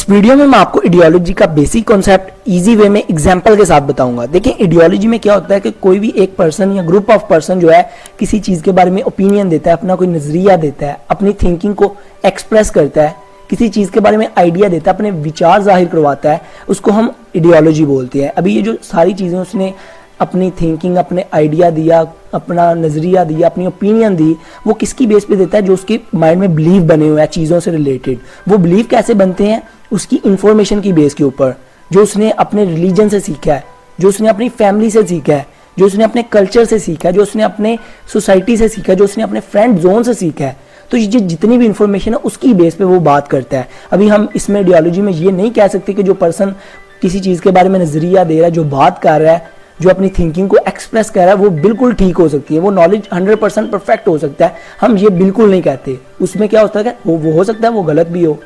इस वीडियो में मैं आपको आइडियोलॉजी का बेसिक कॉन्सेप्ट इजी वे में एग्जांपल के साथ बताऊंगा। देखिए आइडियोलॉजी में क्या होता है कि कोई भी एक पर्सन या ग्रुप ऑफ पर्सन जो है किसी चीज के बारे में ओपिनियन देता है, अपना कोई नजरिया देता है, अपनी थिंकिंग को एक्सप्रेस करता है, किसी चीज के बारे में आइडिया देता है, अपने विचार जाहिर करवाता है, उसको हम आइडियोलॉजी बोलते हैं। अभी ये जो सारी चीजें उसने अपनी थिंकिंग, अपने आइडिया दिया, अपना नजरिया दिया, अपनी ओपिनियन दी, वो किसकी बेस पे देता है? जो उसके माइंड में बिलीव बने हुए हैं चीज़ों से रिलेटेड। वो बिलीव कैसे बनते हैं? उसकी इंफॉर्मेशन की बेस के ऊपर, जो उसने अपने रिलीजन से सीखा है, जो उसने अपनी फैमिली से सीखा है, जो उसने अपने कल्चर से सीखा है, जो उसने अपने सोसाइटी से सीखा है, जो उसने अपने फ्रेंड जोन से सीखा है। तो ये जितनी भी इंफॉर्मेशन है उसकी बेस पे वो बात करता है। अभी हम इसमें आइडियोलॉजी में ये नहीं कह सकते कि जो पर्सन किसी चीज़ के बारे में नजरिया दे रहा है, जो बात कर रहा है, जो अपनी थिंकिंग को एक्सप्रेस कर रहा है, वो बिल्कुल ठीक हो सकती है, वो नॉलेज 100% परफेक्ट हो सकता है। हम ये बिल्कुल नहीं कहते। उसमें क्या होता है, वो हो सकता है वो गलत भी हो,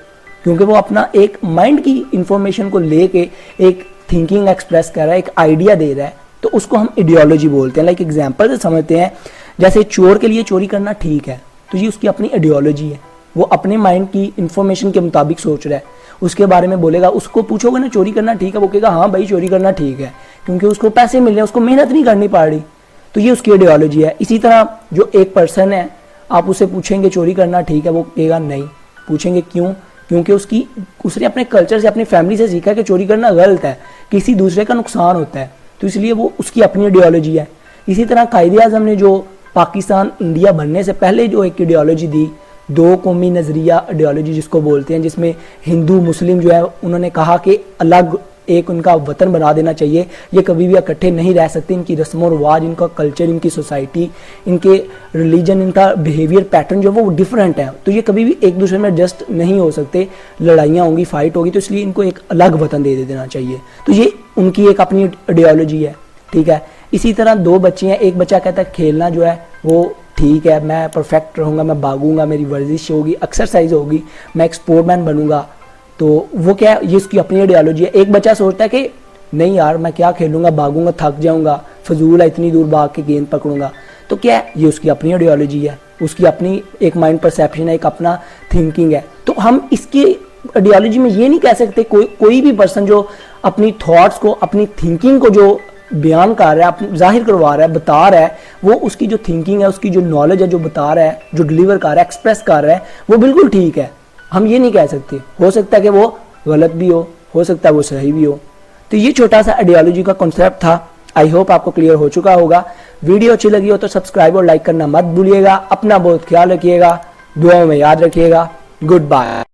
क्योंकि वो अपना एक माइंड की इंफॉर्मेशन को लेके एक थिंकिंग एक्सप्रेस कर रहा है, एक आइडिया दे रहा है, तो उसको हम आइडियोलॉजी बोलते हैं। लाइक एग्जाम्पल से समझते हैं, जैसे चोर के लिए चोरी करना ठीक है, तो ये उसकी अपनी आइडियोलॉजी है। वो अपने माइंड की इंफॉर्मेशन के मुताबिक सोच रहा है, उसके बारे में बोलेगा। उसको पूछोगे ना चोरी करना ठीक है, वो कहेगा हाँ भाई चोरी करना ठीक है, क्योंकि उसको पैसे मिल रहे हैं, उसको मेहनत नहीं करनी पड़ रही। तो ये उसकी आइडियोलॉजी है। इसी तरह जो एक पर्सन है, आप उसे पूछेंगे चोरी करना ठीक है, वो कहेगा नहीं। पूछेंगे क्यों? क्योंकि उसने अपने कल्चर से, अपनी फैमिली से सीखा कि चोरी करना गलत है, किसी दूसरे का नुकसान होता है, तो इसलिए वो उसकी अपनी आइडियोलॉजी है। इसी तरह कायदे आज़म ने जो पाकिस्तान इंडिया बनने से पहले जो एक आइडियोलॉजी दी, दो कौमी नज़रिया आइडियोलॉजी जिसको बोलते हैं, जिसमें हिंदू मुस्लिम जो है उन्होंने कहा कि अलग एक उनका वतन बना देना चाहिए, ये कभी भी इकट्ठे नहीं रह सकते। इनकी रस्म और रिवाज, इनका कल्चर, इनकी सोसाइटी, इनके रिलीजन, इनका बिहेवियर पैटर्न जो है वो डिफरेंट है, तो ये कभी भी एक दूसरे में एडजस्ट नहीं हो सकते, लड़ाइयाँ होंगी, फाइट होगी, तो इसलिए इनको एक अलग वतन दे देना चाहिए। तो ये उनकी एक अपनी आइडियोलॉजी है, ठीक है। इसी तरह दो बच्चे हैं, एक बच्चा कहता है खेलना जो है वो ठीक है, मैं परफेक्ट रहूँगा, मैं भागूंगा, मेरी वर्जिश होगी, एक्सरसाइज होगी, मैं एक स्पोर्टमैन बनूंगा, तो वो क्या है, ये उसकी अपनी आइडियोलॉजी है। एक बच्चा सोचता है कि नहीं यार मैं क्या खेलूंगा, भागूंगा, थक जाऊंगा, फजूल है, इतनी दूर भाग के गेंद पकड़ूंगा, तो क्या है, ये उसकी अपनी आइडियोलॉजी है, उसकी अपनी एक माइंड परसेप्शन है, एक अपना थिंकिंग है। तो हम इसकी आइडियोलॉजी में ये नहीं कह सकते कोई भी पर्सन जो अपनी थॉट्स को, अपनी थिंकिंग को जो बयान कर रहा है, जाहिर करवा रहा है, बता रहा है, वो उसकी जो थिंकिंग है, उसकी जो नॉलेज है, जो बता रहा है, जो डिलीवर कर रहा है, एक्सप्रेस कर रहा है, वो बिल्कुल ठीक है। हम ये नहीं कह सकते। हो सकता है कि वो गलत भी हो सकता है वो सही भी हो। तो ये छोटा सा आइडियोलॉजी का कॉन्सेप्ट था। आई होप आपको क्लियर हो चुका होगा। वीडियो अच्छी लगी हो तो सब्सक्राइब और लाइक करना मत भूलिएगा। अपना बहुत ख्याल रखिएगा, दुआओं में याद रखिएगा। Good bye.